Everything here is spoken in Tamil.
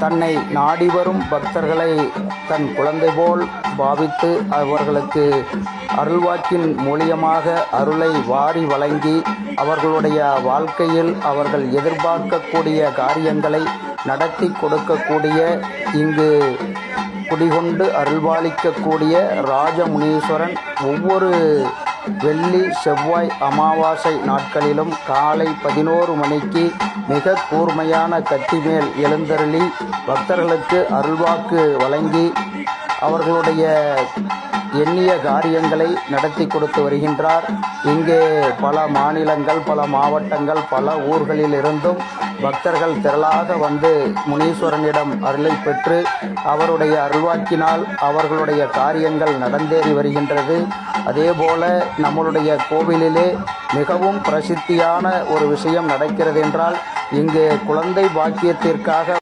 தன்னை நாடி வரும் பக்தர்களை தன் குழந்தை போல் பாவித்து அவர்களுக்கு அருள்வாக்கின் மூலியமாக அருளை வாரி வழங்கி அவர்களுடைய வாழ்க்கையில் அவர்கள் எதிர்பார்க்கக்கூடிய காரியங்களை நடத்தி கொடுக்கக்கூடிய இங்கு குடிகொண்டு அருள்பாலிக்கக்கூடிய ராஜமுனீஸ்வரன் ஒவ்வொரு வெள்ளி செவ்வாய் அமாவாசை நாட்களிலும் காலை 11 மணிக்கு மிக கூர்மையான கட்டி மேல் எழுந்தருளி பக்தர்களுக்கு அருள்வாக்கு வழங்கி அவர்களுடைய எண்ணிய காரியங்களை நடத்தி கொடுத்து வருகின்றார். இங்கே பல மாநிலங்கள், பல மாவட்டங்கள், பல ஊர்களில் இருந்தும் பக்தர்கள் திரளாக வந்து முனீஸ்வரனிடம் அருளை பெற்று அவருடைய அருள்வாக்கினால் அவர்களுடைய காரியங்கள் நடந்தேறி வருகின்றது. அதேபோல நம்மளுடைய கோவிலிலே மிகவும் பிரசித்தியான ஒரு விஷயம் நடக்கிறது என்றால், இங்கே குழந்தை பாக்கியத்திற்காக